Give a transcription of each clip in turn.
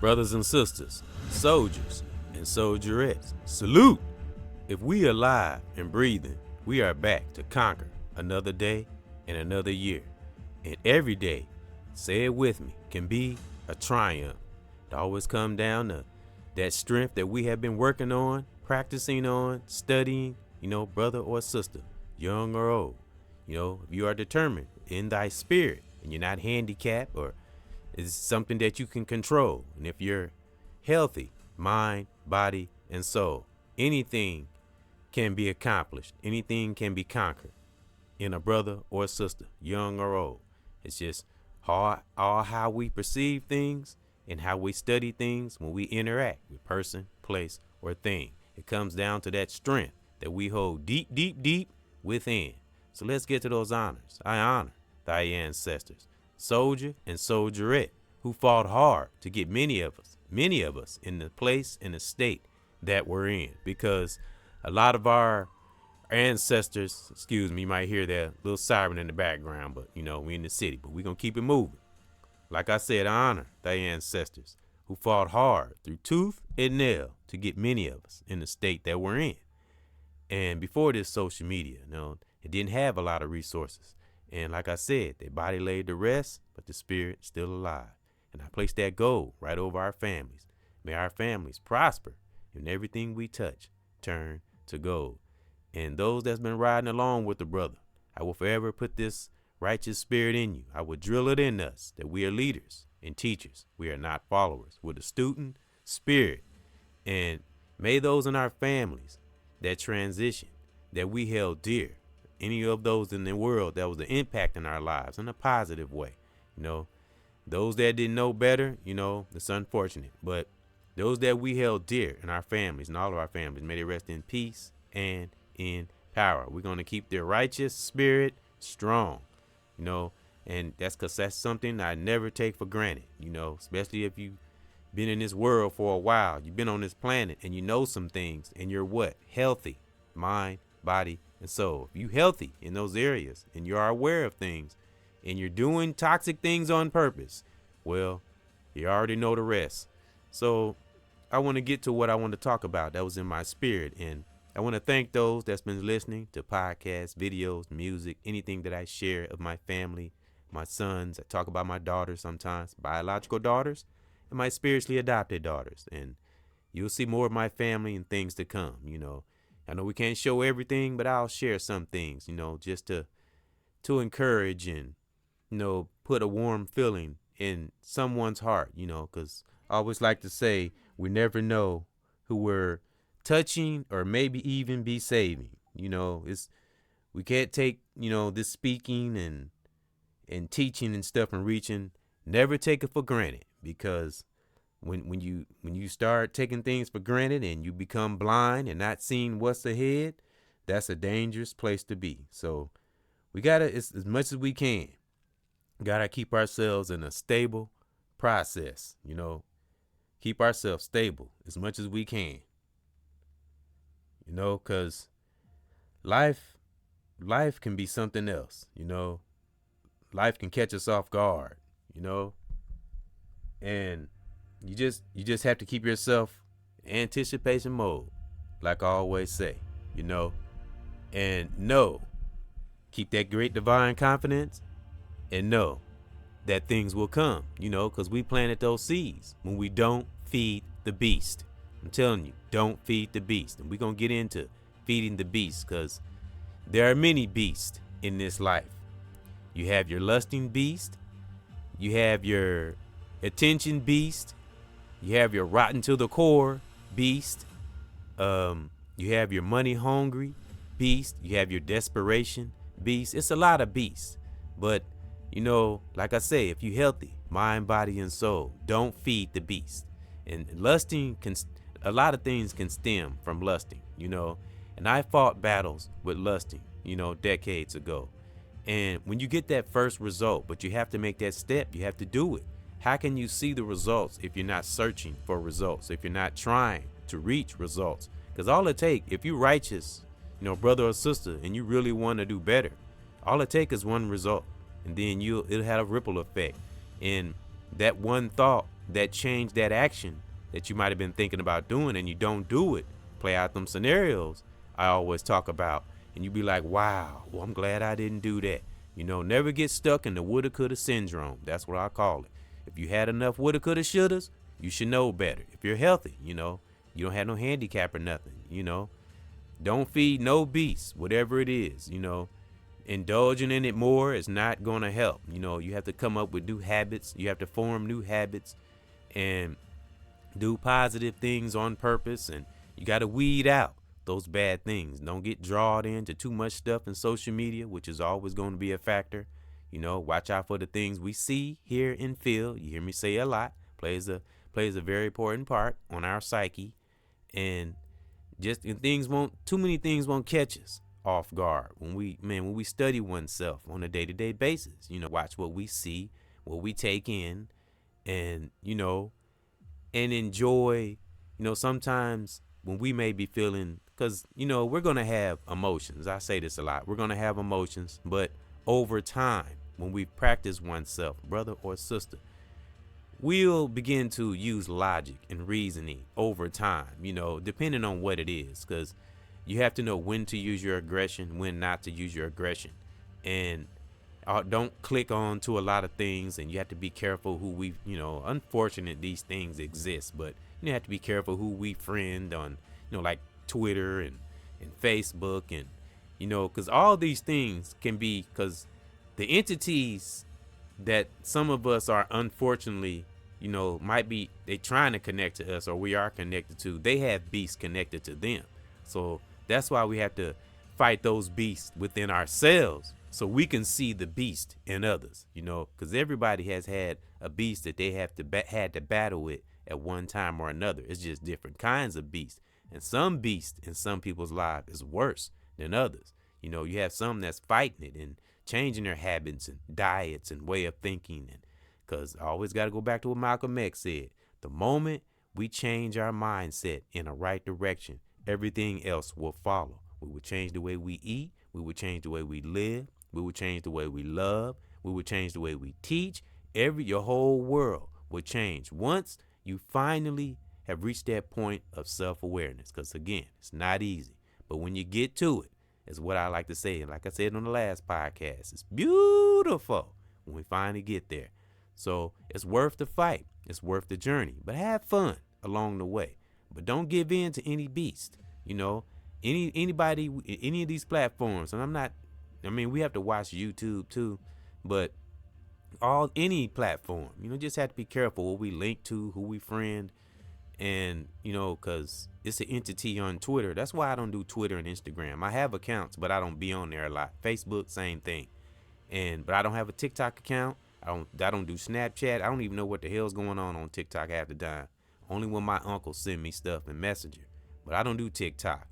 brothers and sisters, soldiers and soldierettes, salute! If we are alive and breathing, we are back to conquer another day and another year. And every day, say it with me, can be a triumph. It always come down to that strength that we have been working on, practicing on, studying, brother or sister, young or old. If you are determined in thy spirit and you're not handicapped or it's something that you can control. And if you're healthy, mind, body, and soul, anything can be accomplished. Anything can be conquered in a brother or a sister, young or old. It's just how we perceive things and how we study things when we interact with person, place, or thing. It comes down to that strength that we hold deep, deep, deep within. So let's get to those honors. I honor thy ancestors, soldier and soldierette, who fought hard to get many of us in the place and the state that we're in. Because a lot of our ancestors, you might hear that little siren in the background, but we in the city, but we're going to keep it moving. Like I said, I honor thy ancestors who fought hard through tooth and nail to get many of us in the state that we're in. And before this social media, it didn't have a lot of resources. And like I said, their body laid to rest, but the spirit still alive. And I place that goal right over our families. May our families prosper and everything we touch turn to gold. And those that's been riding along with the brother, I will forever put this righteous spirit in you. I will drill it in us that we are leaders and teachers. We are not followers. With a student spirit. And may those in our families that transition, that we held dear, any of those in the world that was an impact in our lives in a positive way, those that didn't know better, it's unfortunate, but those that we held dear in our families and all of our families, may they rest in peace and in power. We're going to keep their righteous spirit strong, and that's because that's something I never take for granted, especially if you've been in this world for a while, you've been on this planet and you know some things and you're healthy, mind, body, and soul. If you healthy in those areas and you are aware of things and you're doing toxic things on purpose, well, you already know the rest. So I want to get to what I want to talk about that was in my spirit. And I want to thank those that's been listening to podcasts, videos, music, anything that I share of my family, my sons. I talk about my daughters sometimes, biological daughters, and my spiritually adopted daughters. And you'll see more of my family and things to come, I know we can't show everything, but I'll share some things, just to encourage and, put a warm feeling in someone's heart, because I always like to say we never know who we're touching or maybe even be saving. We can't take, this speaking and teaching and stuff and reaching, never take it for granted, because when you start taking things for granted and you become blind and not seeing what's ahead, that's a dangerous place to be. So we gotta, as much as we can, gotta keep ourselves in a stable process. Keep ourselves stable as much as we can. Because life can be something else. Life can catch us off guard. And you just have to keep yourself in anticipation mode, like I always say, and keep that great divine confidence and know that things will come, because we planted those seeds when we don't feed the beast. I'm telling you, don't feed the beast. And we're going to get into feeding the beast, because there are many beasts in this life. You have your lusting beast. You have your attention beast. You have your rotten to the core beast. You have your money hungry beast. You have your desperation beast. It's a lot of beasts. But, like I say, if you're healthy, mind, body, and soul, don't feed the beast. And lusting a lot of things can stem from lusting, and I fought battles with lusting, decades ago. And when you get that first result, but you have to make that step, you have to do it. How can you see the results if you're not searching for results, if you're not trying to reach results? Because all it takes, if you're righteous, brother or sister, and you really want to do better, all it takes is one result, and then it'll have a ripple effect. And that one thought that change that action that you might have been thinking about doing and you don't do it. Play out them scenarios I always talk about, and you be like, wow, well, I'm glad I didn't do that. Never get stuck in the woulda coulda syndrome. That's what I call it. If you had enough woulda coulda shouldas, you should know better. If you're healthy, you don't have no handicap or nothing. Don't feed no beast, whatever it is. Indulging in it more is not going to help. You have to come up with new habits. You have to form new habits and do positive things on purpose. And you got to weed out those bad things. Don't get drawn into too much stuff in social media, which is always going to be a factor. Watch out for the things we see, hear, and feel. You hear me say a lot. Plays a very important part on our psyche. And too many things won't catch us off guard when we study oneself on a day-to-day basis. Watch what we see, what we take in, and and enjoy. Sometimes when we may be feeling, because we're gonna have emotions. I say this a lot. We're gonna have emotions, but over time, when we practice oneself, brother or sister, we'll begin to use logic and reasoning over time, depending on what it is, because you have to know when to use your aggression, when not to use your aggression. And don't click on to a lot of things, and you have to be careful who unfortunate these things exist, but you have to be careful who we friend on, like Twitter and Facebook, and, because all these things can be, because the entities that some of us are unfortunately, might be, they trying to connect to us, or we are connected to, they have beasts connected to them. So that's why we have to fight those beasts within ourselves, so we can see the beast in others, because everybody has had a beast that they had to battle with at one time or another. It's just different kinds of beasts, and some beasts in some people's lives is worse than others. You have some that's fighting it and changing their habits and diets and way of thinking, and because I always got to go back to what Malcolm X said: the moment we change our mindset in a right direction, everything else will follow. We will change the way we eat. We will change the way we live. We will change the way we love. We will change the way we teach. Your whole world will change once you finally have reached that point of self-awareness. Because again, it's not easy, but when you get to it, it's what I like to say. And like I said on the last podcast, it's beautiful when we finally get there. So it's worth the fight. It's worth the journey, but have fun along the way. But don't give in to any beast. Anybody, any of these platforms, and we have to watch YouTube too, but any platform, just have to be careful what we link to, who we friend, and, because it's an entity on Twitter. That's why I don't do Twitter and Instagram. I have accounts, but I don't be on there a lot. Facebook, same thing. But I don't have a TikTok account. I don't do Snapchat. I don't even know what the hell's going on TikTok half the time. Only when my uncle send me stuff in Messenger. But I don't do TikTok.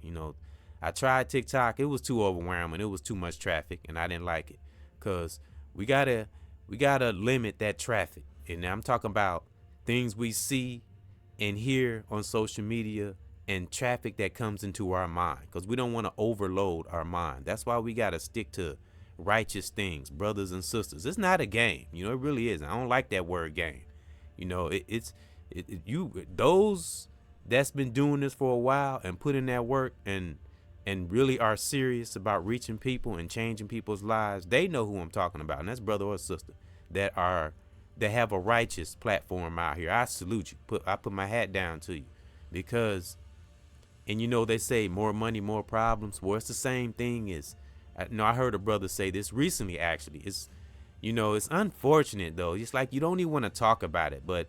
I tried TikTok. It was too overwhelming. It was too much traffic, and I didn't like it. Cause we gotta limit that traffic. And I'm talking about things we see and hear on social media and traffic that comes into our mind. Cause we don't want to overload our mind. That's why we gotta stick to righteous things, brothers and sisters. It's not a game. It really isn't. I don't like that word game. Those that's been doing this for a while and put in that work and really are serious about reaching people and changing people's lives, they know who I'm talking about. And that's brother or sister that have a righteous platform out here. I salute you. I put my hat down to you, because, and they say more money, more problems. Well, it's the same thing as, I heard a brother say this recently, actually. It's unfortunate though. It's like you don't even want to talk about it, but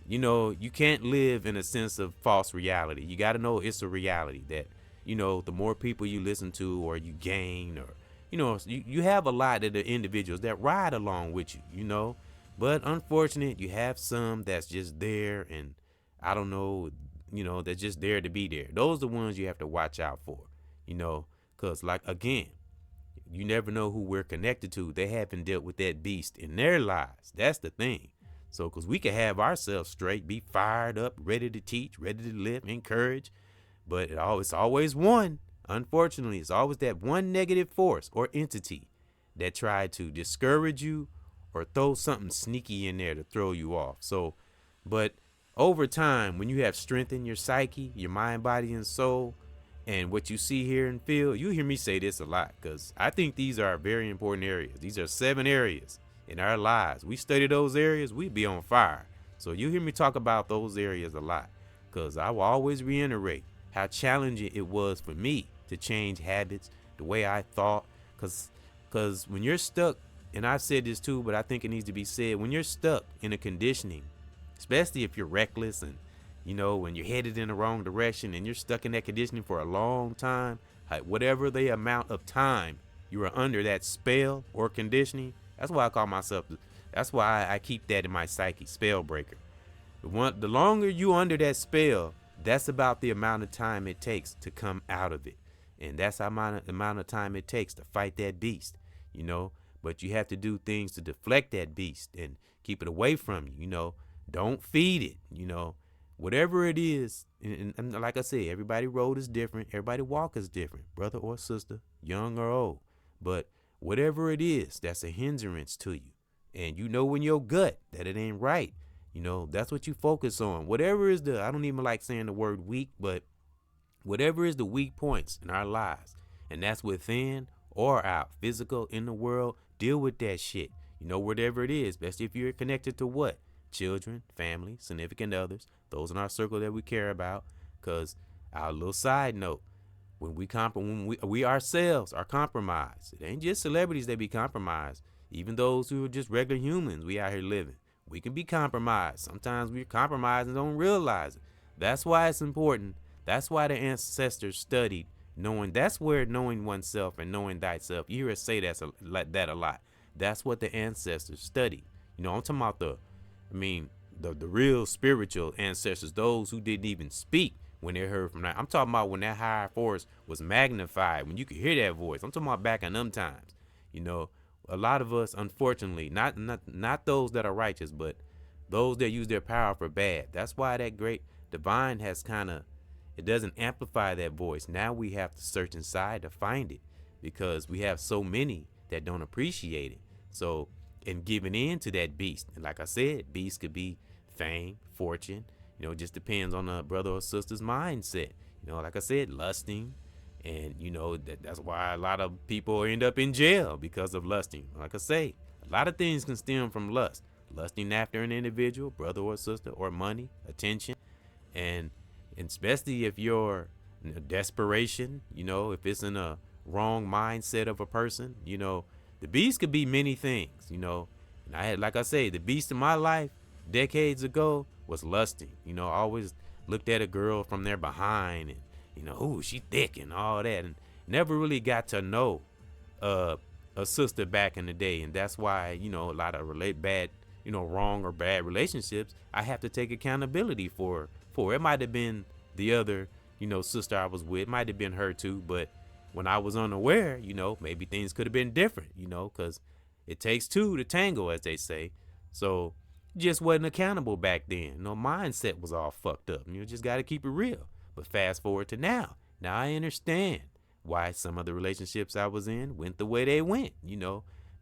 you can't live in a sense of false reality. You got to know it's a reality that, the more people you listen to or you gain, or, you have a lot of the individuals that ride along with you, but unfortunate, you have some that's just there, and I don't know, they're just there to be there. Those are the ones you have to watch out for, because like, again, you never know who we're connected to. They haven't dealt with that beast in their lives. That's the thing. So, because we can have ourselves straight, be fired up, ready to teach, ready to live, encourage, but it's always one. Unfortunately, it's always that one negative force or entity that tried to discourage you or throw something sneaky in there to throw you off. So But over time, when you have strengthened your psyche, your mind, body, and soul, and what you see, hear, and feel, you hear me say this a lot because I think these are very important areas. These are 7 areas in our lives. We study those areas, we'd be on fire. So you hear me talk about those areas a lot because I will always reiterate how challenging it was for me to change habits, the way I thought. Because when you're stuck, and I've said this too, but I think it needs to be said, when you're stuck in a conditioning, especially if you're reckless and when you're headed in the wrong direction and you're stuck in that conditioning for a long time, whatever the amount of time you are under that spell or conditioning, that's why I call myself, that's why I keep that in my psyche, spell breaker. The longer you under that spell, that's about the amount of time it takes to come out of it. And that's the amount of time it takes to fight that beast. But you have to do things to deflect that beast and keep it away from you. Don't feed it. Whatever it is, and like I said, everybody's road is different. Everybody's walk is different, brother or sister, young or old. But whatever it is, that's a hindrance to you. And you know in your gut that it ain't right. That's what you focus on. Whatever is I don't even like saying the word weak, but whatever is the weak points in our lives, and that's within or out, physical, in the world, deal with that shit. Whatever it is, especially if you're connected to what? Children, family, significant others, those in our circle that we care about. Because our little side note, when we ourselves are compromised, it ain't just celebrities that be compromised. Even those who are just regular humans, we out here living, we can be compromised. Sometimes we're compromised and don't realize it. That's why it's important. That's why the ancestors studied knowing. That's where knowing oneself and knowing thyself. You hear us say that a lot. That's what the ancestors studied. I'm talking about the real spiritual ancestors, those who didn't even speak when they heard from that. I'm talking about when that higher force was magnified, when you could hear that voice. I'm talking about back in them times. A lot of us, unfortunately, not those that are righteous, but those that use their power for bad. That's why that great divine has it doesn't amplify that voice. Now we have to search inside to find it because we have so many that don't appreciate it. So, and giving in to that beast. And like I said, beast could be fame, fortune. It just depends on the brother or sister's mindset. Like I said, lusting. And, that's why a lot of people end up in jail because of lusting. Like I say, a lot of things can stem from lust. Lusting after an individual, brother or sister, or money, attention. And especially if you're in a desperation, if it's in a wrong mindset of a person, the beast could be many things, And I had, like I say, the beast in my life decades ago was lusting. I always looked at a girl from their behind and, ooh, she thick and all that. And never really got to know a sister back in the day. And that's why, a lot of wrong or bad relationships, I have to take accountability for. It might have been the other, sister I was with. It might have been her too. But when I was unaware, maybe things could have been different, because it takes two to tango, as they say. So just wasn't accountable back then. Mindset was all fucked up. You just got to keep it real. But fast forward to now. Now I understand why some of the relationships I was in went the way they went,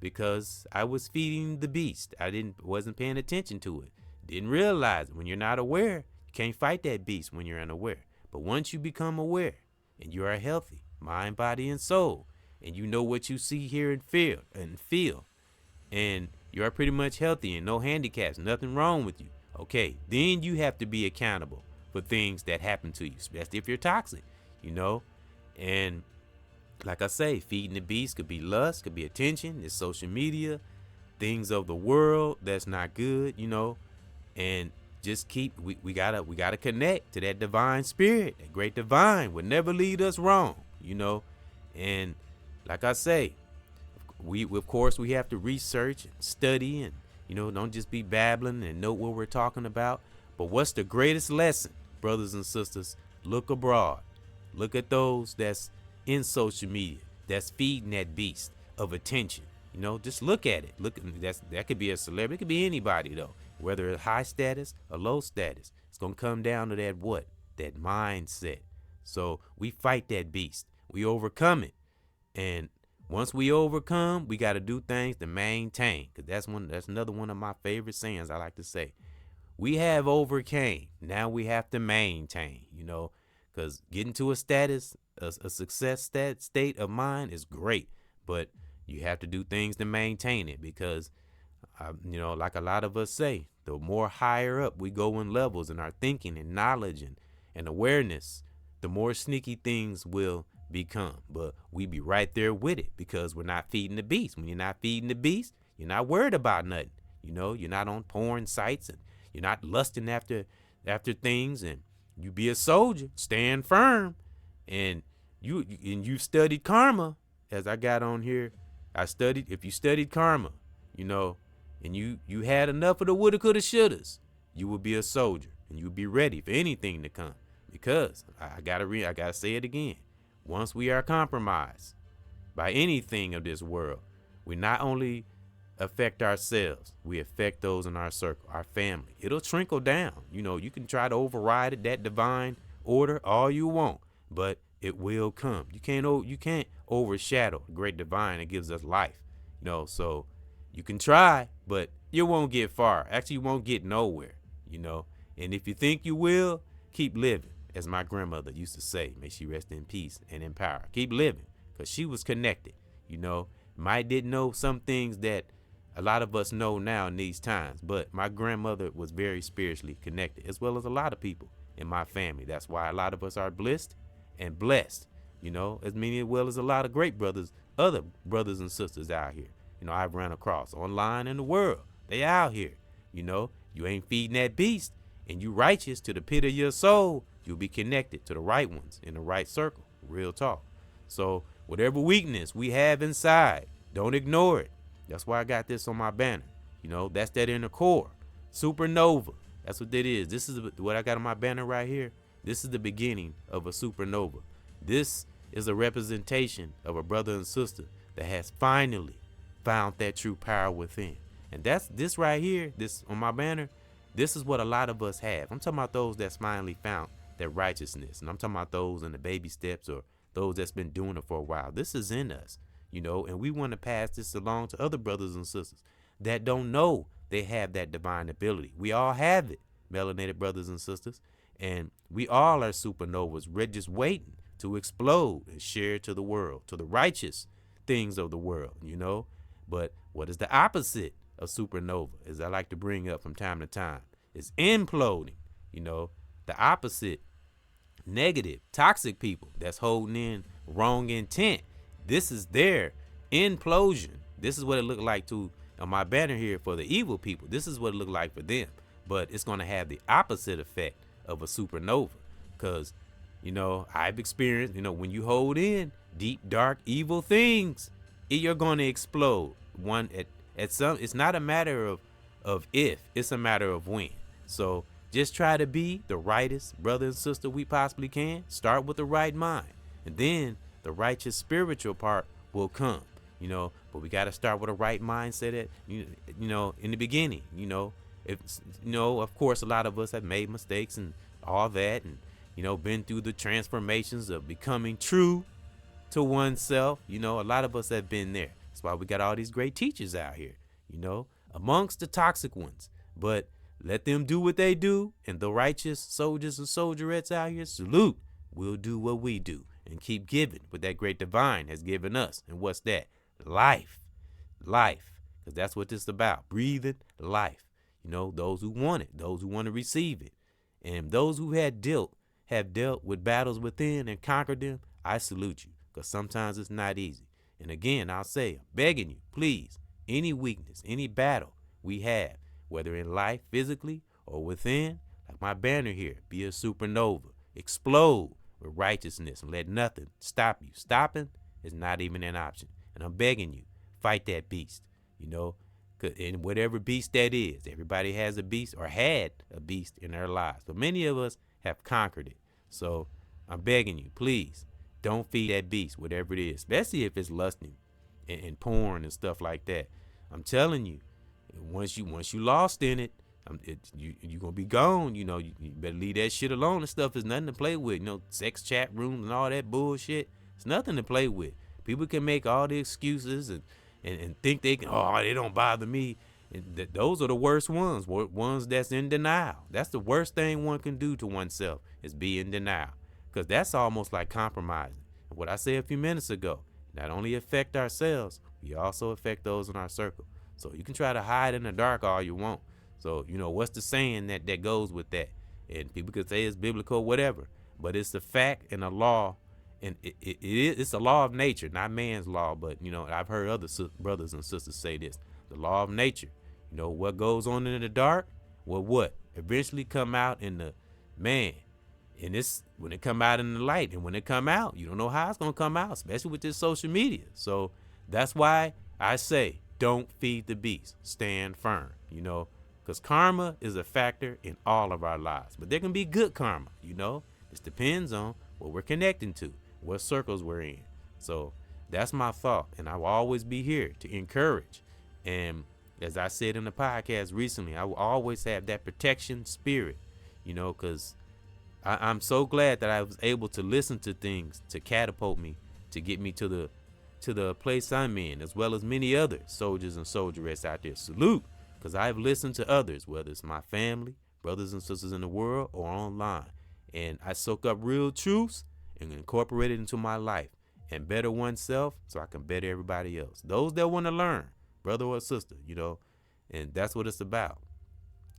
because I was feeding the beast. Wasn't paying attention to it. Didn't realize it. When you're not aware, you can't fight that beast when you're unaware. But once you become aware and you are healthy, mind, body, and soul, and you know what you see, hear, and feel, and you are pretty much healthy and no handicaps, nothing wrong with you, okay, then you have to be accountable for things that happen to you, especially if you're toxic, and like I say, feeding the beast could be lust, could be attention, it's social media, things of the world that's not good, and just we gotta connect to that divine spirit. That great divine would never lead us wrong, and like I say, of course we have to research and study and don't just be babbling and know what we're talking about. But what's the greatest lesson, brothers and sisters? Look abroad. Look at those that's in social media that's feeding that beast of attention. Just look at it. That could be a celebrity. It could be anybody though, whether it's high status or low status. It's gonna come down to that mindset. So we fight that beast. We overcome it, and once we overcome, we got to do things to maintain. Cause that's another one of my favorite sayings I like to say. we have overcame. Now we have to maintain, because getting to a status, a success state of mind is great, but you have to do things to maintain it because, like a lot of us say, the more higher up we go in levels in our thinking and knowledge and awareness, the more sneaky things will become. But we be right there with it because we're not feeding the beast. When you're not feeding the beast, you're not worried about nothing. You're not on porn sites and you're not lusting after things, and you be a soldier, stand firm, and you studied karma, as I got on here. If you studied karma, and you had enough of the woulda, coulda, shouldas, you would be a soldier and you would be ready for anything to come. Because I gotta say it again. Once we are compromised by anything of this world, we not only affect ourselves, we affect those in our circle, our family. It'll trickle down. You can try to override it, that divine order, all you want, but it will come. You can't overshadow the great divine that gives us life. So you can try, but you won't get far. Actually, you won't get nowhere. And if you think you will, keep living. As my grandmother used to say, may she rest in peace and in power. Keep living, because she was connected. Might didn't know some things that a lot of us know now in these times, but my grandmother was very spiritually connected, as well as a lot of people in my family. That's why a lot of us are blessed and blessed, as many as well as a lot of great brothers, other brothers and sisters out here. I've run across online in the world. They out here. You ain't feeding that beast and you righteous to the pit of your soul, you'll be connected to the right ones in the right circle. Real talk. So whatever weakness we have inside, don't ignore it. That's why I got this on my banner. That's that inner core. Supernova. That's what that is. This is what I got on my banner right here. This is the beginning of a supernova. This is a representation of a brother and sister that has finally found that true power within. And that's this right here, this on my banner. This is what a lot of us have. I'm talking about those that's finally found that righteousness. And I'm talking about those in the baby steps or those that's been doing it for a while. This is in us, and we want to pass this along to other brothers and sisters that don't know they have that divine ability. We all have it, melanated brothers and sisters. And we all are supernovas. We're just waiting to explode and share to the world, to the righteous things of the world, But what is the opposite of supernova, as I like to bring up from time to time, is imploding. The opposite, negative, toxic people that's holding in wrong intent. This is their implosion. This is what it looked like on my banner here for the evil people. This is what it looked like for them. But it's going to have the opposite effect of a supernova. Because, I've experienced, when you hold in deep, dark, evil things, you're going to explode. It's not a matter of if, it's a matter of when. So just try to be the rightest brother and sister we possibly can. Start with the right mind. And then the righteous spiritual part will come, but we got to start with a right mindset in the beginning, if, of course, a lot of us have made mistakes and all that, and, been through the transformations of becoming true to oneself. A lot of us have been there. That's why we got all these great teachers out here, amongst the toxic ones, but let them do what they do. And the righteous soldiers and soldierettes out here, salute. We'll do what we do and keep giving what that great divine has given us. And what's that? Life. Because that's what this is about. Breathing life. Those who want it, those who want to receive it. And those who have dealt with battles within and conquered them, I salute you. Because sometimes it's not easy. And again, I'll say, I'm begging you, please, any weakness, any battle we have, whether in life, physically, or within, like my banner here, be a supernova. Explode with righteousness and let nothing stop you. Stopping is not even an option. And I'm begging you, fight that beast, and whatever beast that is. Everybody has a beast or had a beast in their lives, but many of us have conquered it. So I'm begging you, please, don't feed that beast, whatever it is, especially if it's lusting and porn and stuff like that. I'm telling you, once you lost in it, you're going to be gone. You better leave that shit alone. This stuff is nothing to play with. Sex chat rooms and all that bullshit. It's nothing to play with. People can make all the excuses and think they can, they don't bother me. And those are the worst ones that's in denial. That's the worst thing one can do to oneself, is be in denial, because that's almost like compromising. And what I said a few minutes ago, not only affect ourselves, we also affect those in our circle. So you can try to hide in the dark all you want. So, what's the saying that goes with that? And people could say it's biblical, whatever, but it's the fact and the law, and it's a law of nature, not man's law. But I've heard other brothers and sisters say this: the law of nature. What goes on in the dark, what eventually come out in the man. And it's when it come out in the light, and when it come out, you don't know how it's gonna come out, especially with this social media. So that's why I say, don't feed the beast, stand firm. Because karma is a factor in all of our lives, but there can be good karma. This depends on what we're connecting to, what circles we're in. So that's my thought, and I will always be here to encourage. And as I said in the podcast recently, I will always have that protection spirit, because I'm so glad that I was able to listen to things to catapult me, to get me to the place I'm in, as well as many other soldiers and soldierettes out there. Salute, because I've listened to others, whether it's my family, brothers and sisters in the world, or online. And I soak up real truths and incorporate it into my life and better oneself so I can better everybody else. Those that want to learn, brother or sister, and that's what it's about.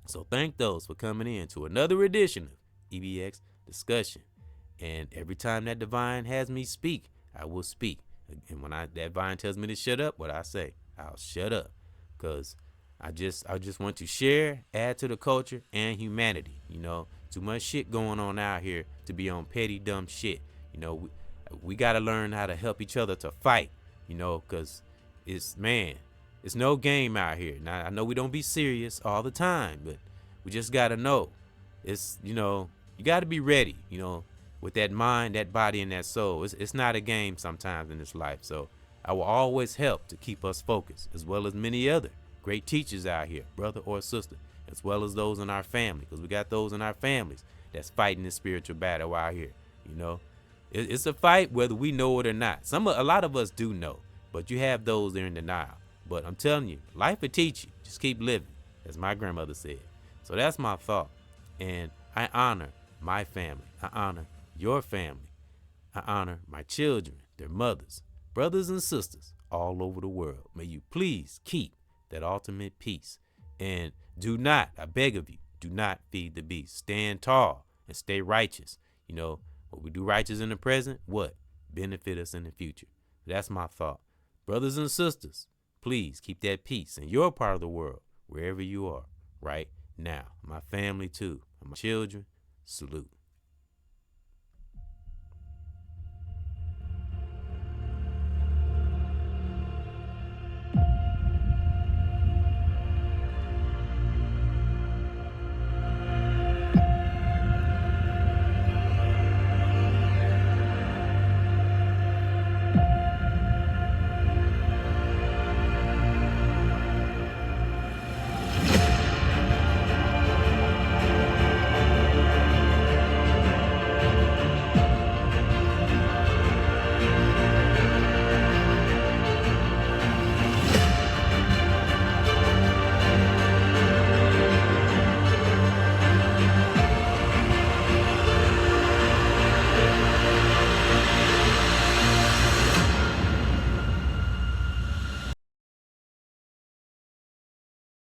So thank those for coming in to another edition of EBX Discussion. And every time that divine has me speak, I will speak. And when that divine tells me to shut up, what I say, I'll shut up. Because I just want to share, add to the culture and humanity. Too much shit going on out here to be on petty, dumb shit. We got to learn how to help each other to fight, because it's no game out here. Now, I know we don't be serious all the time, but we just got to know. It's, you got to be ready, with that mind, that body, and that soul. It's not a game sometimes in this life. So I will always help to keep us focused, as well as many other great teachers out here, brother or sister, as well as those in our family, because we got those in our families that's fighting this spiritual battle out here. It's a fight whether we know it or not. A lot of us do know, but you have those that are in denial. But I'm telling you, life will teach you. Just keep living, as my grandmother said. So that's my thought. And I honor my family. I honor your family. I honor my children, their mothers, brothers and sisters all over the world. May you please keep that ultimate peace. And do not, I beg of you, do not feed the beast. Stand tall and stay righteous. What we do righteous in the present, what? Benefit us in the future. That's my thought. Brothers and sisters, please keep that peace in your part of the world, wherever you are right now. My family too, my children, salute.